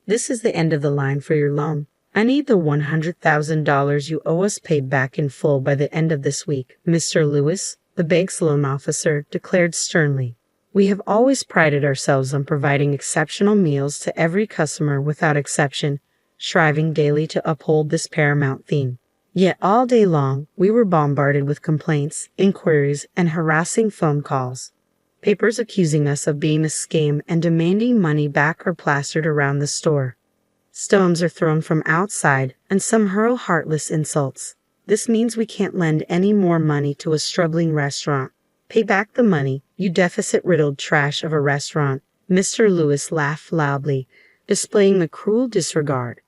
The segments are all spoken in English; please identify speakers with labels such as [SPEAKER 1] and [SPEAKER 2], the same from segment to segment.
[SPEAKER 1] This is the end of the line for your loan. I need the $100,000 you owe us paid back in full by the end of this week, Mr. Lewis, the bank's loan officer, declared sternly. We have always prided ourselves on providing exceptional meals to every customer without exception, striving daily to uphold this paramount theme. Yet all day long, we were bombarded with complaints, inquiries, and harassing phone calls. Papers accusing us of being a scam and demanding money back are plastered around the store. Stones are thrown from outside, and some hurl heartless insults. This means we can't lend any more money to a struggling restaurant. Pay back the money, you deficit-riddled trash of a restaurant. Mr. Lewis laughed loudly, displaying the cruel disregard.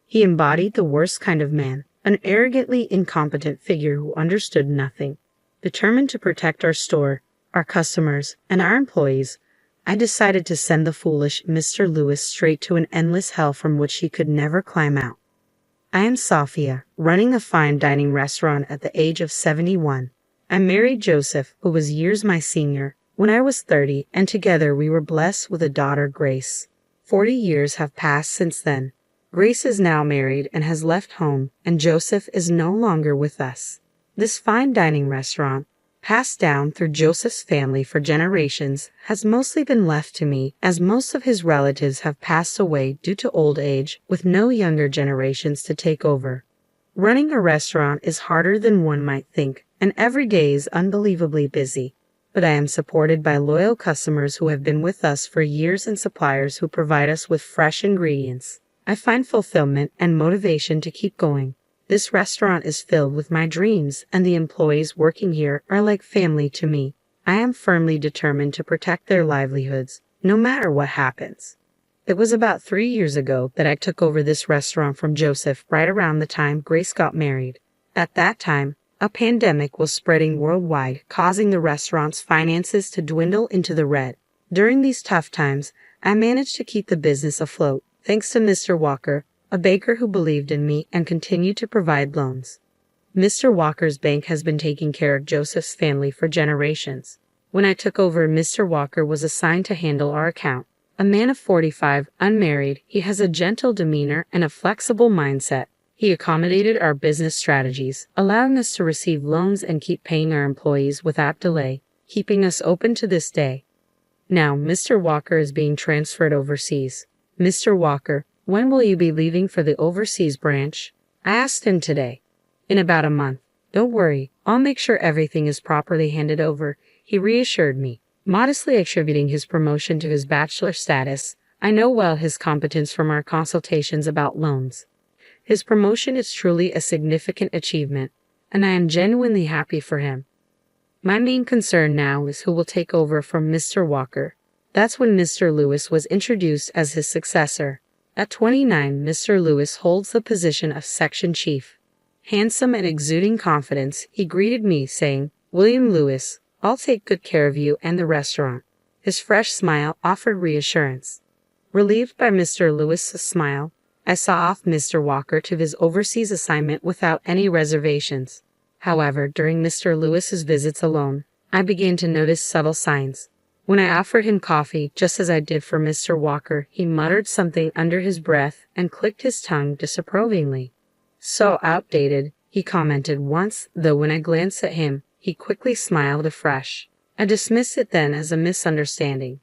[SPEAKER 1] He embodied the worst kind of man, an arrogantly incompetent figure who understood nothing. Determined to protect our store, our customers, and our employees, I decided to send the foolish Mr. Lewis straight to an endless hell from which he could never climb out. I am Sophia, running a fine dining restaurant at the age of 71. I married Joseph, who was years my senior, when I was 30, and together we were blessed with a daughter, Grace. 40 years have passed since then. Grace is now married and has left home, and Joseph is no longer with us. This fine dining restaurant, passed down through Joseph's family for generations, has mostly been left to me, as most of his relatives have passed away due to old age, with no younger generations to take over. Running a restaurant is harder than one might think, and every day is unbelievably busy. But I am supported by loyal customers who have been with us for years and suppliers who provide us with fresh ingredients. I find fulfillment and motivation to keep going. This restaurant is filled with my dreams, and the employees working here are like family to me. I am firmly determined to protect their livelihoods, no matter what happens. It was about 3 years ago that I took over this restaurant from Joseph, right around the time Grace got married. At that time, a pandemic was spreading worldwide, causing the restaurant's finances to dwindle into the red. During these tough times, I managed to keep the business afloat, thanks to Mr. Walker, a banker who believed in me and continued to provide loans. Mr. Walker's bank has been taking care of Joseph's family for generations. When I took over, Mr. Walker was assigned to handle our account. A man of 45, unmarried, he has a gentle demeanor and a flexible mindset. He accommodated our business strategies, allowing us to receive loans and keep paying our employees without delay, keeping us open to this day. Now, Mr. Walker is being transferred overseas. Mr. Walker, when will you be leaving for the overseas branch? I asked him today. In about a month. Don't worry, I'll make sure everything is properly handed over, he reassured me. Modestly attributing his promotion to his bachelor status, I know well his competence from our consultations about loans. His promotion is truly a significant achievement, and I am genuinely happy for him. My main concern now is who will take over from Mr. Walker. That's when Mr. Lewis was introduced as his successor. At 29, Mr. Lewis holds the position of section chief. Handsome and exuding confidence, he greeted me, saying, "William Lewis, I'll take good care of you and the restaurant." His fresh smile offered reassurance. Relieved by Mr. Lewis's smile, I saw off Mr. Walker to his overseas assignment without any reservations. However, during Mr. Lewis's visits alone, I began to notice subtle signs. When I offered him coffee, just as I did for Mr. Walker, he muttered something under his breath and clicked his tongue disapprovingly. "So outdated," he commented once, though when I glanced at him, he quickly smiled afresh. I dismissed it then as a misunderstanding.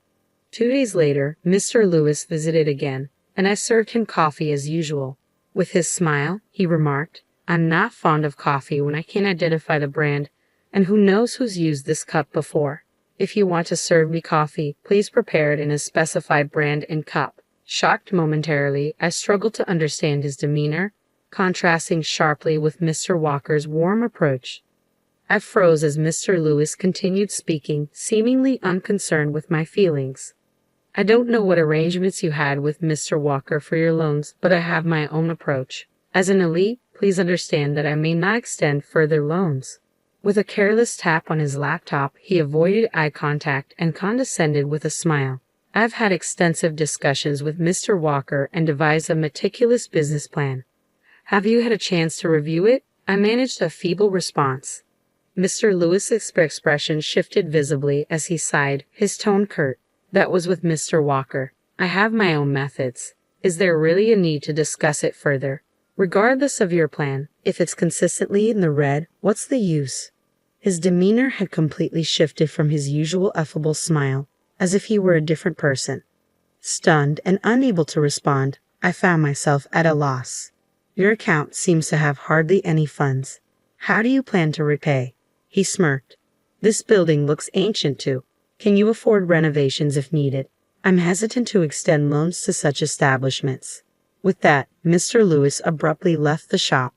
[SPEAKER 1] 2 days later, Mr. Lewis visited again, and I served him coffee as usual. With his smile, he remarked, "I'm not fond of coffee when I can't identify the brand, and who knows who's used this cup before. If you want to serve me coffee, please prepare it in a specified brand and cup." Shocked momentarily, I struggled to understand his demeanor, contrasting sharply with Mr. Walker's warm approach. I froze as Mr. Lewis continued speaking, seemingly unconcerned with my feelings. "I don't know what arrangements you had with Mr. Walker for your loans, but I have my own approach. As an elite, please understand that I may not extend further loans." With a careless tap on his laptop, he avoided eye contact and condescended with a smile. "I've had extensive discussions with Mr. Walker and devised a meticulous business plan. Have you had a chance to review it?" I managed a feeble response. Mr. Lewis's expression shifted visibly as he sighed, his tone curt. "That was with Mr. Walker. I have my own methods. Is there really a need to discuss it further? Regardless of your plan, if it's consistently in the red, what's the use? His demeanor had completely shifted from his usual affable smile, as if he were a different person. Stunned and unable to respond, I found myself at a loss. Your account seems to have hardly any funds. How do you plan to repay? He smirked. This building looks ancient too. Can you afford renovations if needed? I'm hesitant to extend loans to such establishments. With that, Mr. Lewis abruptly left the shop.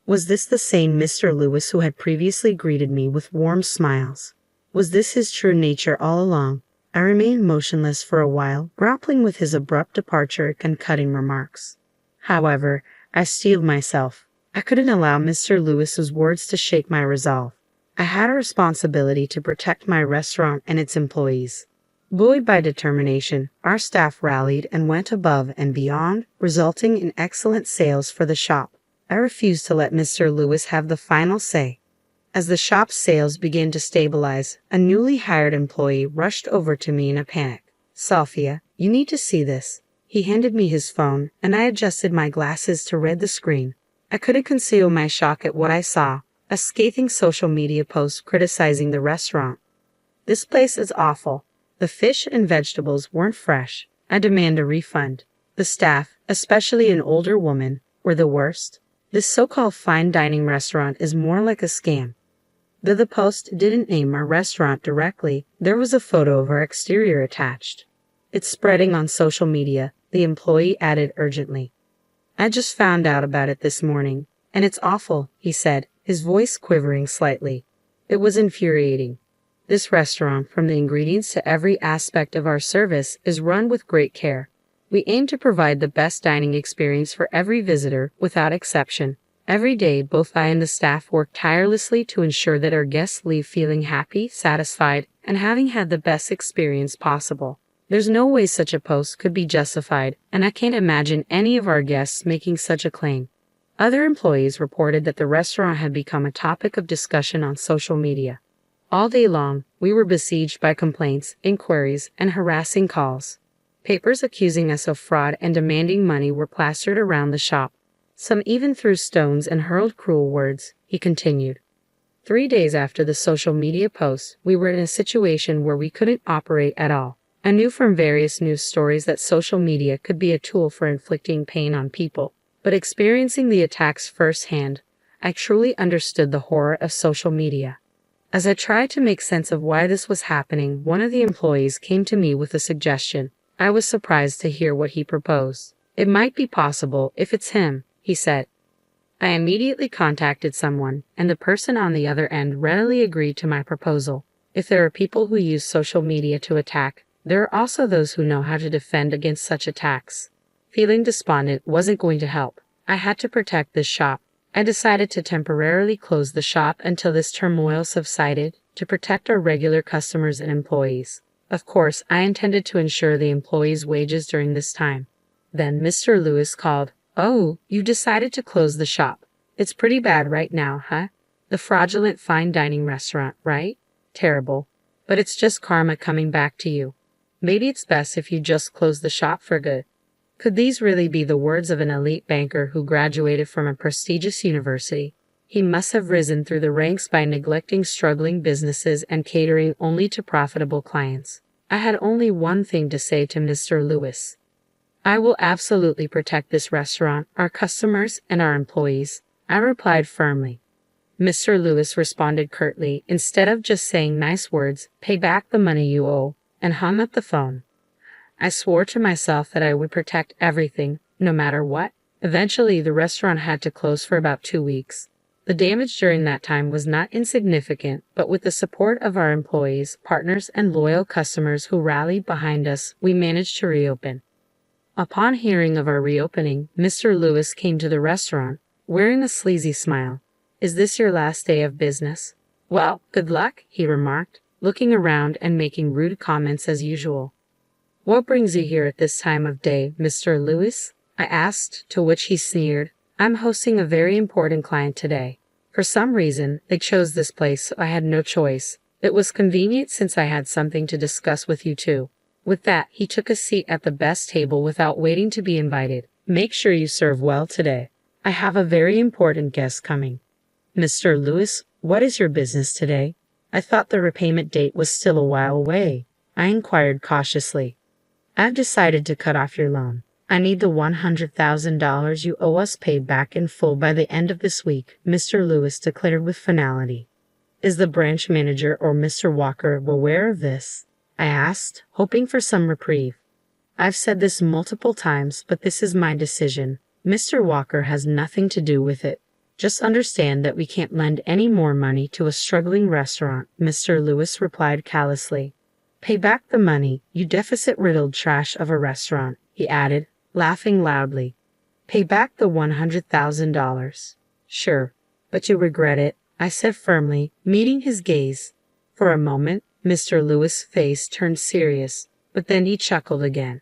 [SPEAKER 1] Was this the same Mr. Lewis who had previously greeted me with warm smiles? Was this his true nature all along? I remained motionless for a while, grappling with his abrupt departure and cutting remarks. However, I steeled myself. I couldn't allow Mr. Lewis's words to shake my resolve. I had a responsibility to protect my restaurant and its employees. Buoyed by determination, our staff rallied and went above and beyond, resulting in excellent sales for the shop. I refused to let Mr. Lewis have the final say. As the shop's sales began to stabilize, a newly hired employee rushed over to me in a panic. Sophia, you need to see this. He handed me his phone, and I adjusted my glasses to read the screen. I couldn't conceal my shock at what I saw, a scathing social media post criticizing the restaurant. This place is awful. The fish and vegetables weren't fresh. I demand a refund. The staff, especially an older woman, were the worst. This so-called fine dining restaurant is more like a scam. Though the post didn't name our restaurant directly, there was a photo of our exterior attached. It's spreading on social media, the employee added urgently. I just found out about it this morning, and it's awful, he said, his voice quivering slightly. It was infuriating. This restaurant, from the ingredients to every aspect of our service, is run with great care. We aim to provide the best dining experience for every visitor, without exception. Every day, both I and the staff work tirelessly to ensure that our guests leave feeling happy, satisfied, and having had the best experience possible. There's no way such a post could be justified, and I can't imagine any of our guests making such a claim. Other employees reported that the restaurant had become a topic of discussion on social media. All day long, we were besieged by complaints, inquiries, and harassing calls. Papers accusing us of fraud and demanding money were plastered around the shop. Some even threw stones and hurled cruel words, he continued. 3 days after the social media posts, we were in a situation where we couldn't operate at all. I knew from various news stories that social media could be a tool for inflicting pain on people, but experiencing the attacks firsthand, I truly understood the horror of social media. As I tried to make sense of why this was happening, one of the employees came to me with a suggestion. I was surprised to hear what he proposed. It might be possible if it's him, he said. I immediately contacted someone, and the person on the other end readily agreed to my proposal. If there are people who use social media to attack, there are also those who know how to defend against such attacks. Feeling despondent wasn't going to help. I had to protect this shop. I decided to temporarily close the shop until this turmoil subsided, to protect our regular customers and employees. Of course, I intended to ensure the employees' wages during this time. Then Mr. Lewis called. Oh, you decided to close the shop. It's pretty bad right now, huh? The fraudulent fine dining restaurant, right? Terrible. But it's just karma coming back to you. Maybe it's best if you just close the shop for good. Could these really be the words of an elite banker who graduated from a prestigious university? He must have risen through the ranks by neglecting struggling businesses and catering only to profitable clients. I had only one thing to say to Mr. Lewis. I will absolutely protect this restaurant, our customers, and our employees, I replied firmly. Mr. Lewis responded curtly, instead of just saying nice words, pay back the money you owe, and hung up the phone. I swore to myself that I would protect everything, no matter what. Eventually, the restaurant had to close for about 2 weeks. The damage during that time was not insignificant, but with the support of our employees, partners, and loyal customers who rallied behind us, we managed to reopen. Upon hearing of our reopening, Mr. Lewis came to the restaurant, wearing a sleazy smile. Is this your last day of business? Well, good luck, he remarked, looking around and making rude comments as usual. What brings you here at this time of day, Mr. Lewis? I asked, to which he sneered. I'm hosting a very important client today. For some reason, they chose this place, so I had no choice. It was convenient since I had something to discuss with you too. With that, he took a seat at the best table without waiting to be invited. Make sure you serve well today. I have a very important guest coming. Mr. Lewis, what is your business today? I thought the repayment date was still a while away. I inquired cautiously. I've decided to cut off your loan. I need the $100,000 you owe us paid back in full by the end of this week, Mr. Lewis declared with finality. Is the branch manager or Mr. Walker aware of this? I asked, hoping for some reprieve. I've said this multiple times, but this is my decision. Mr. Walker has nothing to do with it. Just understand that we can't lend any more money to a struggling restaurant, Mr. Lewis replied callously. Pay back the money, you deficit-riddled trash of a restaurant, he added, laughing loudly. Pay back the $100,000. Sure, but you regret it, I said firmly, meeting his gaze. For a moment, Mr. Lewis' face turned serious, but then he chuckled again.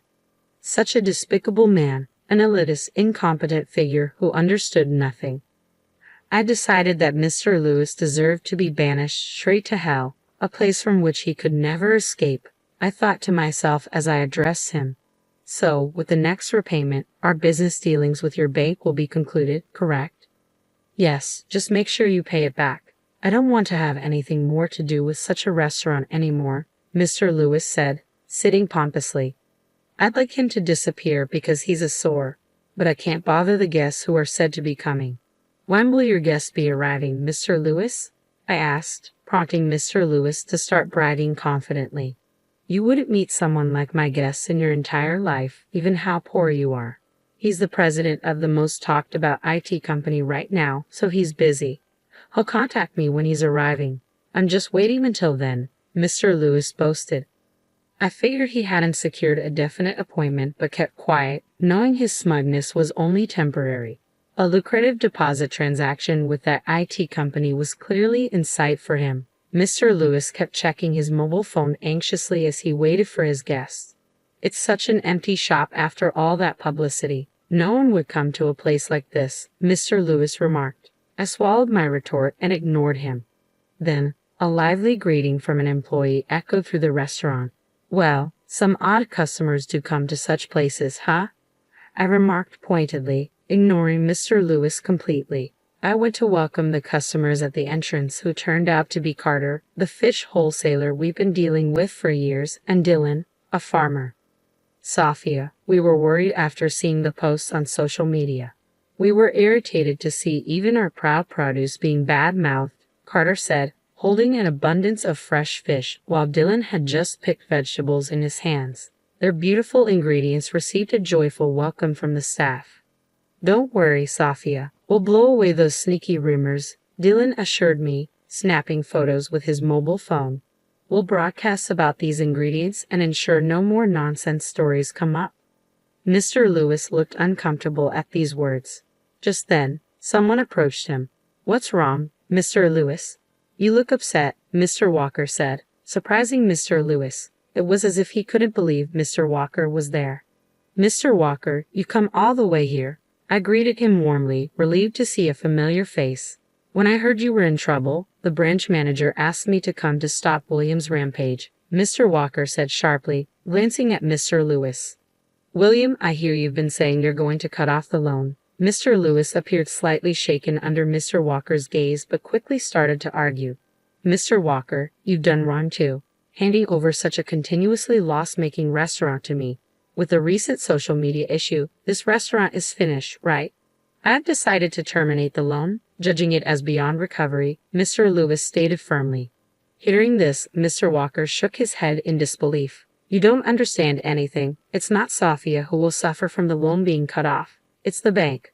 [SPEAKER 1] Such a despicable man, an elitist, incompetent figure who understood nothing. I decided that Mr. Lewis deserved to be banished straight to hell, a place from which he could never escape, I thought to myself as I addressed him. So, with the next repayment, our business dealings with your bank will be concluded, correct? Yes, just make sure you pay it back. I don't want to have anything more to do with such a restaurant anymore, Mr. Lewis said, sitting pompously. I'd like him to disappear because he's a sore, but I can't bother the guests who are said to be coming. When will your guests be arriving, Mr. Lewis? I asked, prompting Mr. Lewis to start bragging confidently. You wouldn't meet someone like my guests in your entire life, even how poor you are. He's the president of the most talked about IT company right now, so he's busy. He'll contact me when he's arriving. I'm just waiting until then, Mr. Lewis boasted. I figured he hadn't secured a definite appointment but kept quiet, knowing his smugness was only temporary. A lucrative deposit transaction with that IT company was clearly in sight for him. Mr. Lewis kept checking his mobile phone anxiously as he waited for his guests. It's such an empty shop after all that publicity. No one would come to a place like this, Mr. Lewis remarked. I swallowed my retort and ignored him. Then, a lively greeting from an employee echoed through the restaurant. Well, some odd customers do come to such places, huh? I remarked pointedly, ignoring Mr. Lewis completely. I went to welcome the customers at the entrance, who turned out to be Carter, the fish wholesaler we've been dealing with for years, and Dylan, a farmer. Sophia, we were worried after seeing the posts on social media. We were irritated to see even our proud produce being bad-mouthed, Carter said, holding an abundance of fresh fish while Dylan had just picked vegetables in his hands. Their beautiful ingredients received a joyful welcome from the staff. Don't worry, Sophia. We'll blow away those sneaky rumors, Dylan assured me, snapping photos with his mobile phone. We'll broadcast about these ingredients and ensure no more nonsense stories come up. Mr. Lewis looked uncomfortable at these words. Just then, someone approached him. What's wrong, Mr. Lewis? You look upset, Mr. Walker said, surprising Mr. Lewis. It was as if he couldn't believe Mr. Walker was there. Mr. Walker, you come all the way here. I greeted him warmly, relieved to see a familiar face. When I heard you were in trouble, the branch manager asked me to come to stop William's rampage, Mr. Walker said sharply, glancing at Mr. Lewis. William, I hear you've been saying you're going to cut off the loan. Mr. Lewis appeared slightly shaken under Mr. Walker's gaze but quickly started to argue. Mr. Walker, you've done wrong too, handing over such a continuously loss-making restaurant to me. With the recent social media issue, this restaurant is finished, right? I've decided to terminate the loan, judging it as beyond recovery, Mr. Lewis stated firmly. Hearing this, Mr. Walker shook his head in disbelief. You don't understand anything. It's not Sophia who will suffer from the loan being cut off. It's the bank.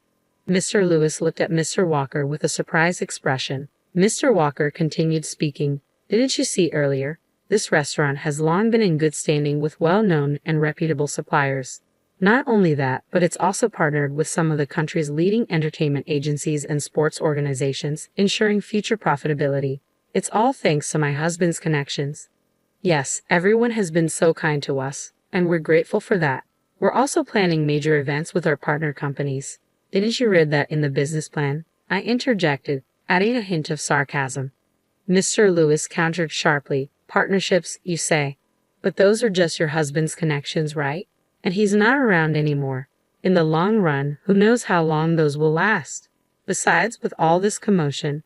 [SPEAKER 1] Mr. Lewis looked at Mr. Walker with a surprised expression. Mr. Walker continued speaking. Didn't you see earlier? This restaurant has long been in good standing with well-known and reputable suppliers. Not only that, but it's also partnered with some of the country's leading entertainment agencies and sports organizations, ensuring future profitability. It's all thanks to my husband's connections. Yes, everyone has been so kind to us, and we're grateful for that. We're also planning major events with our partner companies. Didn't you read that in the business plan? I interjected, adding a hint of sarcasm. Mr. Lewis countered sharply. Partnerships, you say? But those are just your husband's connections, right? And he's not around anymore. In the long run, who knows how long those will last? Besides, with all this commotion,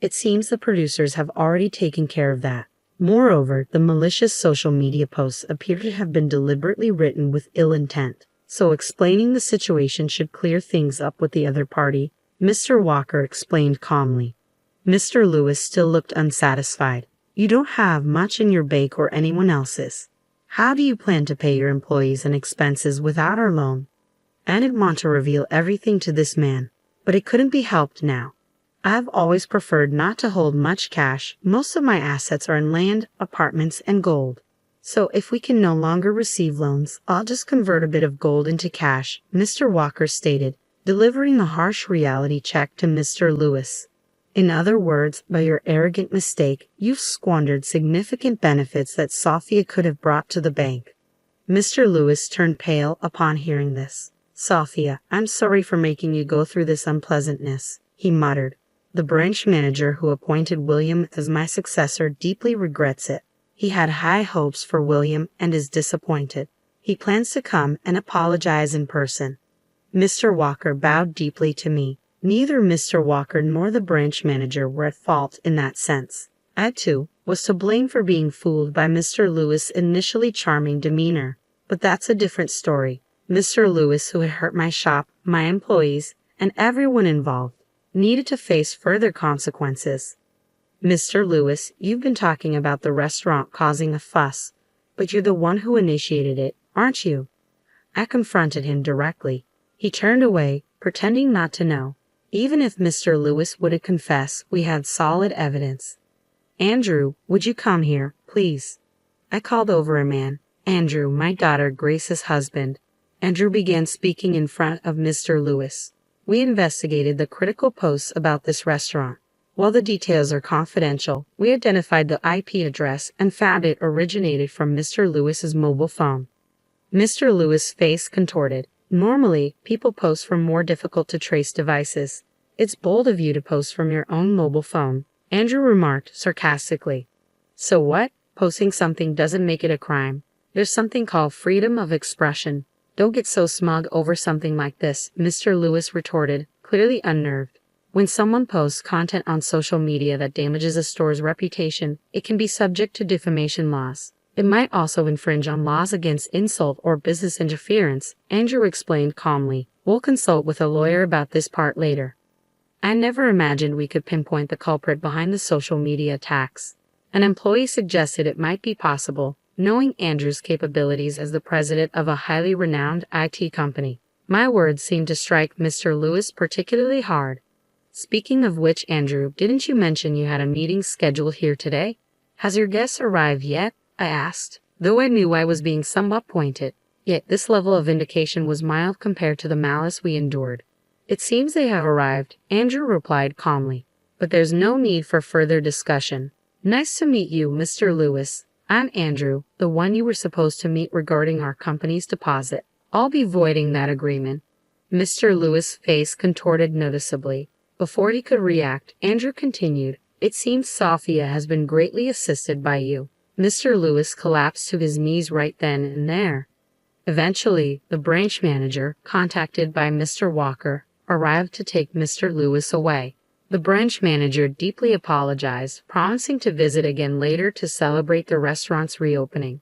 [SPEAKER 1] it seems the producers have already taken care of that. Moreover, the malicious social media posts appear to have been deliberately written with ill intent, so explaining the situation should clear things up with the other party, Mr. Walker explained calmly. Mr. Lewis still looked unsatisfied. You don't have much in your bank or anyone else's. How do you plan to pay your employees and expenses without our loan? I didn't want to reveal everything to this man, but it couldn't be helped now. I've always preferred not to hold much cash. Most of my assets are in land, apartments, and gold. So if we can no longer receive loans, I'll just convert a bit of gold into cash, Mr. Walker stated, delivering a harsh reality check to Mr. Lewis. In other words, by your arrogant mistake, you've squandered significant benefits that Sophia could have brought to the bank. Mr. Lewis turned pale upon hearing this. Sophia, I'm sorry for making you go through this unpleasantness, he muttered. The branch manager who appointed William as my successor deeply regrets it. He had high hopes for William and is disappointed. He plans to come and apologize in person. Mr. Walker bowed deeply to me. Neither Mr. Walker nor the branch manager were at fault in that sense. I, too, was to blame for being fooled by Mr. Lewis' initially charming demeanor. But that's a different story. Mr. Lewis, who had hurt my shop, my employees, and everyone involved, needed to face further consequences. Mr. Lewis, you've been talking about the restaurant causing a fuss, but you're the one who initiated it, aren't you? I confronted him directly. He turned away, pretending not to know. Even if Mr. Lewis would confess, we had solid evidence. Andrew, would you come here, please? I called over a man. Andrew, my daughter Grace's husband. Andrew began speaking in front of Mr. Lewis. We investigated the critical posts about this restaurant. While the details are confidential, we identified the IP address and found it originated from Mr. Lewis's mobile phone. Mr. Lewis' face contorted. Normally, people post from more difficult-to-trace devices. It's bold of you to post from your own mobile phone, Andrew remarked sarcastically. So what? Posting something doesn't make it a crime. There's something called freedom of expression. Don't get so smug over something like this, Mr. Lewis retorted, clearly unnerved. When someone posts content on social media that damages a store's reputation, it can be subject to defamation laws. It might also infringe on laws against insult or business interference, Andrew explained calmly. We'll consult with a lawyer about this part later. I never imagined we could pinpoint the culprit behind the social media attacks. An employee suggested it might be possible, knowing Andrew's capabilities as the president of a highly renowned IT company. My words seemed to strike Mr. Lewis particularly hard. Speaking of which, Andrew, didn't you mention you had a meeting scheduled here today? Has your guest arrived yet? I asked, though I knew I was being somewhat pointed. Yet this level of vindication was mild compared to the malice we endured. It seems they have arrived, Andrew replied calmly. But there's no need for further discussion. Nice to meet you, Mr. Lewis. I'm Andrew, the one you were supposed to meet regarding our company's deposit. I'll be voiding that agreement. Mr. Lewis' face contorted noticeably. Before he could react, Andrew continued, It seems Sophia has been greatly assisted by you. Mr. Lewis collapsed to his knees right then and there. Eventually, the branch manager, contacted by Mr. Walker, arrived to take Mr. Lewis away. The branch manager deeply apologized, promising to visit again later to celebrate the restaurant's reopening.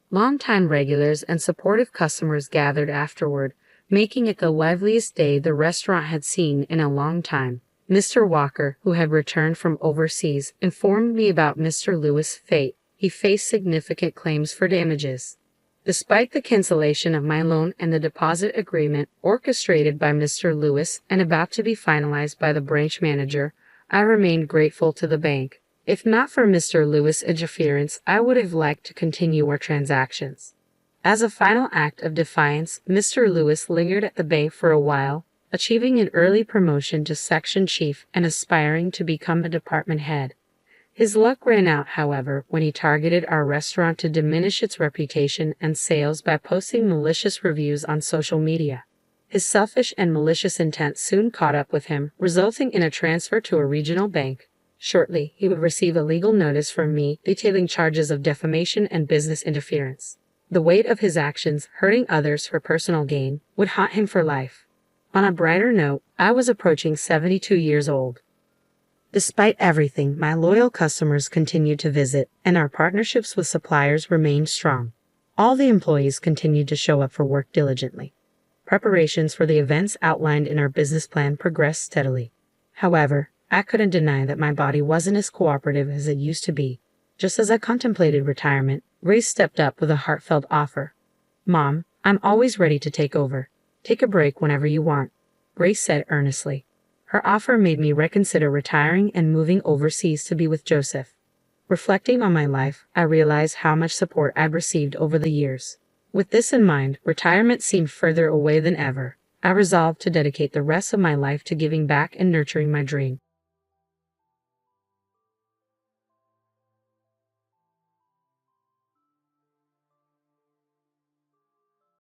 [SPEAKER 1] Longtime regulars and supportive customers gathered afterward, making it the liveliest day the restaurant had seen in a long time. Mr. Walker, who had returned from overseas, informed me about Mr. Lewis' fate. He faced significant claims for damages. Despite the cancellation of my loan and the deposit agreement orchestrated by Mr. Lewis and about to be finalized by the branch manager, I remained grateful to the bank. If not for Mr. Lewis' interference, I would have liked to continue our transactions. As a final act of defiance, Mr. Lewis lingered at the bank for a while, achieving an early promotion to section chief and aspiring to become a department head. His luck ran out, however, when he targeted our restaurant to diminish its reputation and sales by posting malicious reviews on social media. His selfish and malicious intent soon caught up with him, resulting in a transfer to a regional bank. Shortly, he would receive a legal notice from me detailing charges of defamation and business interference. The weight of his actions, hurting others for personal gain, would haunt him for life. On a brighter note, I was approaching 72 years old. Despite everything, my loyal customers continued to visit, and our partnerships with suppliers remained strong. All the employees continued to show up for work diligently. Preparations for the events outlined in our business plan progressed steadily. However, I couldn't deny that my body wasn't as cooperative as it used to be. Just as I contemplated retirement, Grace stepped up with a heartfelt offer. "Mom, I'm always ready to take over. Take a break whenever you want," Grace said earnestly. Her offer made me reconsider retiring and moving overseas to be with Joseph. Reflecting on my life, I realized how much support I'd received over the years. With this in mind, retirement seemed further away than ever. I resolved to dedicate the rest of my life to giving back and nurturing my dream.